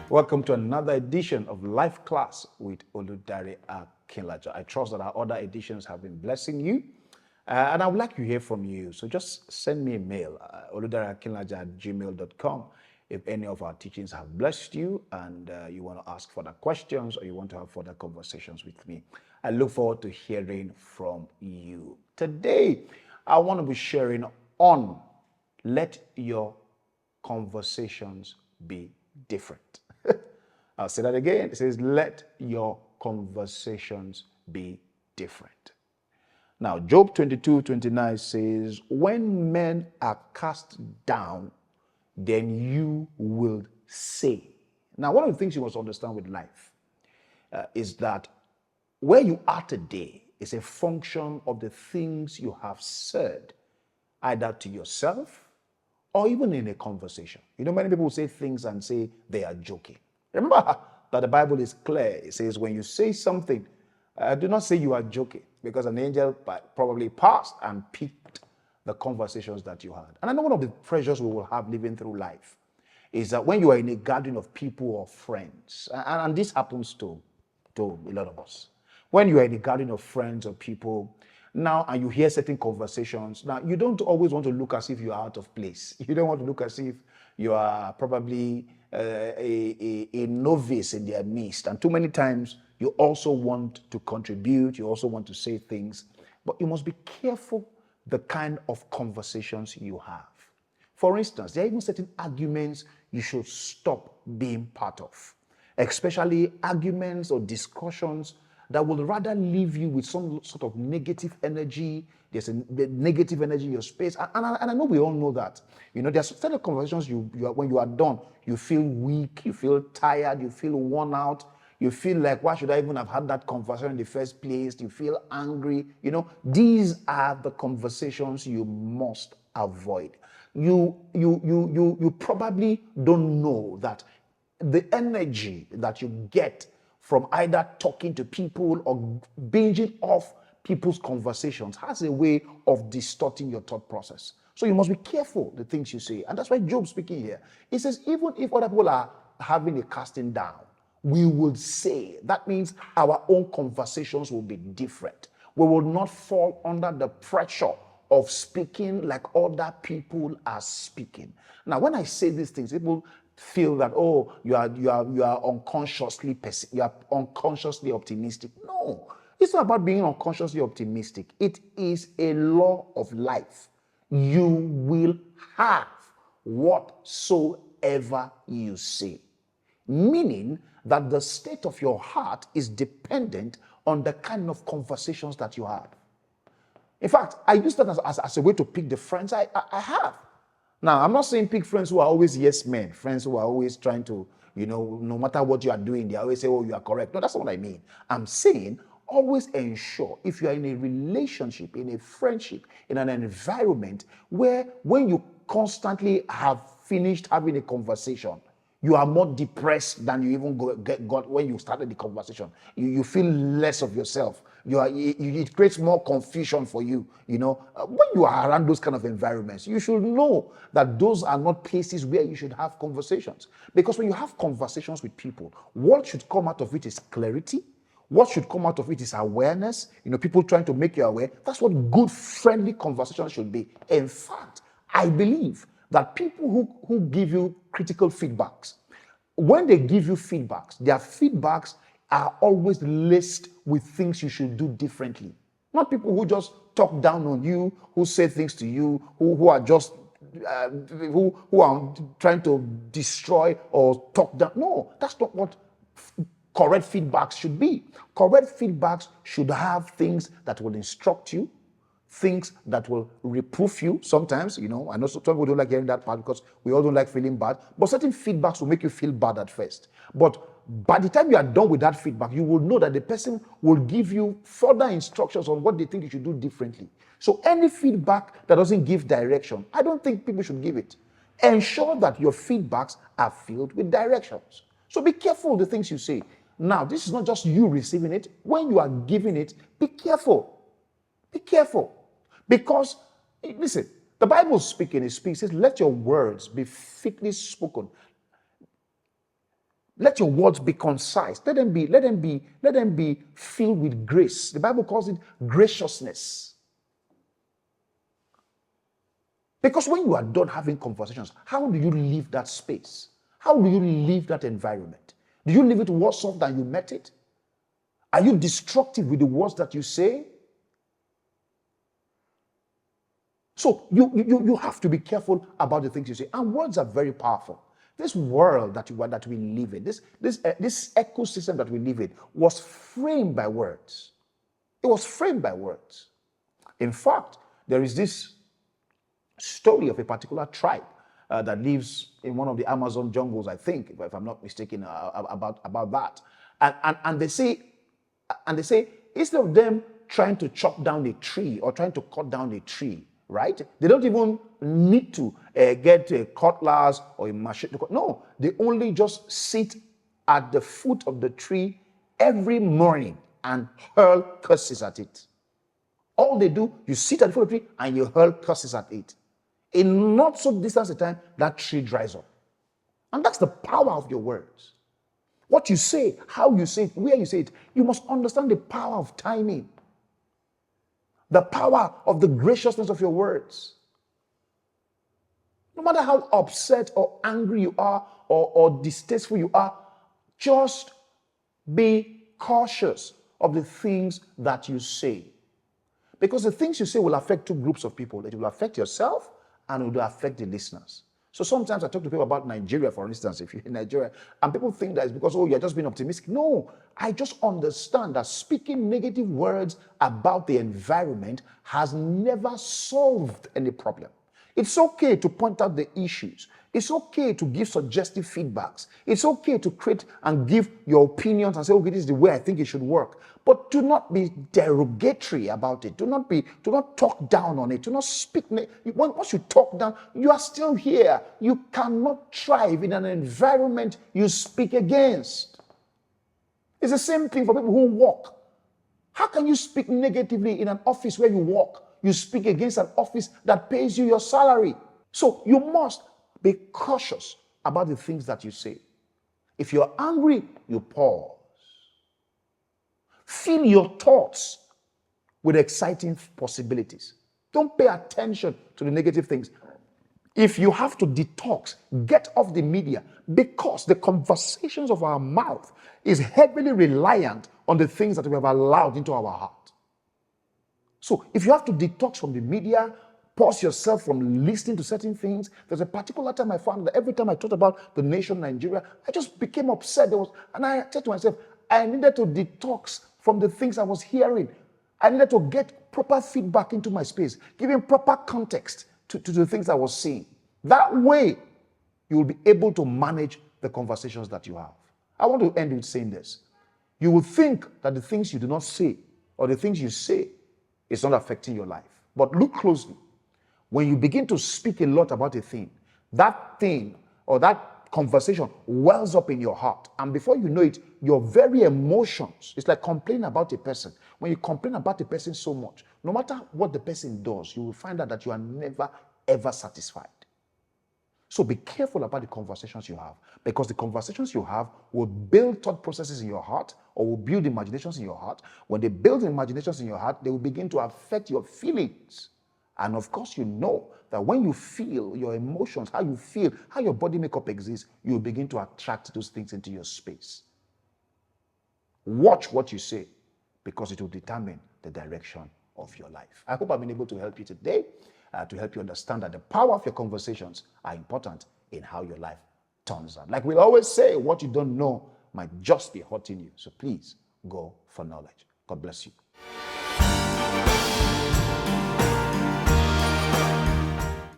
Welcome to another edition of Life Class with Oludare Akinlaja. I trust that our other editions have been blessing you, and I would like to hear from you. So just send me a mail, oludareakinlaja@gmail.com, if any of our teachings have blessed you and you want to ask further questions or you want to have further conversations with me. I look forward to hearing from you. Today, I want to be sharing on let your conversations be different. I'll say that again. It says, let your conversations be different. Now, Job 22:29 says, when men are cast down, then you will say. Now, one of the things you must understand with life is that where you are today is a function of the things you have said, either to yourself or even in a conversation. You know, many people say things and say they are joking. Remember that the Bible is clear. It says when you say something, do not say you are joking, because an angel probably passed and picked the conversations that you had. And I know one of the pressures we will have living through life is that when you are in a gathering of people or friends, and this happens to a lot of us, when you are in a gathering of friends or people now and you hear certain conversations, now you don't always want to look as if you are out of place. You don't want to look as if you are probably a novice in their midst. And too many times you also want to contribute, you also want to say things, but you must be careful the kind of conversations you have. For instance, there are even certain arguments you should stop being part of, especially arguments or discussions that will rather leave you with some sort of negative energy. There's a negative energy in your space. And I know we all know that. You know, there's certain conversations when you are done, you feel weak, you feel tired, you feel worn out. You feel like, why should I even have had that conversation in the first place? You feel angry. You know, these are the conversations you must avoid. You probably don't know that the energy that you get from either talking to people or binging off people's conversations has a way of distorting your thought process. So you must be careful the things you say. And that's why Job speaking here. He says, even if other people are having a casting down, we will say. That means our own conversations will be different. We will not fall under the pressure of speaking like other people are speaking. Now, when I say these things, people feel that, oh, you are unconsciously optimistic. No, it's not about being unconsciously optimistic. It is a law of life. You will have whatsoever you say, meaning that the state of your heart is dependent on the kind of conversations that you have. In fact, I use that as a way to pick the friends I have. Now, I'm not saying pick friends who are always yes men, friends who are always trying to, no matter what you are doing, they always say, oh, you are correct. No, that's not what I mean. I'm saying always ensure, if you are in a relationship, in a friendship, in an environment where when you constantly have finished having a conversation, you are more depressed than you even got when you started the conversation. You feel less of yourself. It creates more confusion for you. When you are around those kind of environments, you should know that those are not places where you should have conversations. Because when you have conversations with people, what should come out of it is clarity. What should come out of it is awareness. People trying to make you aware. That's what good, friendly conversations should be. In fact, I believe that people who give you critical feedbacks, when they give you feedbacks, their feedbacks are always laced with things you should do differently. Not people who just talk down on you, who say things to you, who are just who are trying to destroy or talk down. No, that's not what correct feedbacks should be. Correct feedbacks should have things that will instruct you, things that will reproof you sometimes. I know some people don't like hearing that part because we all don't like feeling bad, but certain feedbacks will make you feel bad at first. But by the time you are done with that feedback, you will know that the person will give you further instructions on what they think you should do differently. So any feedback that doesn't give direction, I don't think people should give it. Ensure that your feedbacks are filled with directions. So be careful of the things you say. Now, this is not just you receiving it. When you are giving it, be careful. Be careful. Because, listen, the Bible is speaking, it says, let your words be fitly spoken. Let your words be concise. Let them be filled with grace. The Bible calls it graciousness. Because when you are done having conversations, how do you leave that space? How do you leave that environment? Do you leave it worse off than you met it? Are you destructive with the words that you say? So you have to be careful about the things you say. And words are very powerful. This world that we live in, this ecosystem that we live in was framed by words. It was framed by words. In fact, there is this story of a particular tribe that lives in one of the Amazon jungles, I think, if I'm not mistaken, about that. And they say, instead of them trying to chop down a tree or trying to cut down a tree, right? They don't even need to get a cutlass or a machete. No, they only just sit at the foot of the tree every morning and hurl curses at it. All they do, you sit at the foot of the tree and you hurl curses at it. In not so distant a time, that tree dries up. And that's the power of your words. What you say, how you say it, where you say it, you must understand the power of timing. The power of the graciousness of your words. No matter how upset or angry you are or distasteful you are, just be cautious of the things that you say. Because the things you say will affect two groups of people. It will affect yourself and it will affect the listeners. So sometimes I talk to people about Nigeria, for instance, if you're in Nigeria, and people think that it's because, oh, you're just being optimistic. No, I just understand that speaking negative words about the environment has never solved any problem. It's okay to point out the issues. It's okay to give suggestive feedbacks. It's okay to create and give your opinions and say, okay, this is the way I think it should work. But do not be derogatory about it. Do not talk down on it. Do not speak. Once you talk down, you are still here. You cannot thrive in an environment you speak against. It's the same thing for people who work. How can you speak negatively in an office where you work? You speak against an office that pays you your salary. So you must be cautious about the things that you say. If you're angry, you pause. Fill your thoughts with exciting possibilities. Don't pay attention to the negative things. If you have to detox, get off the media, because the conversations of our mouth is heavily reliant on the things that we have allowed into our heart. So if you have to detox from the media, pause yourself from listening to certain things. There's a particular time I found that every time I thought about the nation Nigeria, I just became upset. And I said to myself, I needed to detox from the things I was hearing. I needed to get proper feedback into my space, giving proper context to the things I was seeing. That way, you will be able to manage the conversations that you have. I want to end with saying this. You will think that the things you do not say or the things you say is not affecting your life. But look closely. When you begin to speak a lot about a thing, that thing or that conversation wells up in your heart. And before you know it, your very emotions, it's like complaining about a person. When you complain about a person so much, no matter what the person does, you will find out that you are never, ever satisfied. So be careful about the conversations you have, because the conversations you have will build thought processes in your heart or will build imaginations in your heart. When they build imaginations in your heart, they will begin to affect your feelings. And of course, you know that when you feel your emotions, how you feel, how your body makeup exists, you will begin to attract those things into your space. Watch what you say, because it will determine the direction of your life. I hope I've been able to help you today, to help you understand that the power of your conversations are important in how your life turns out. Like we always say, what you don't know might just be hurting you. So please go for knowledge. God bless you.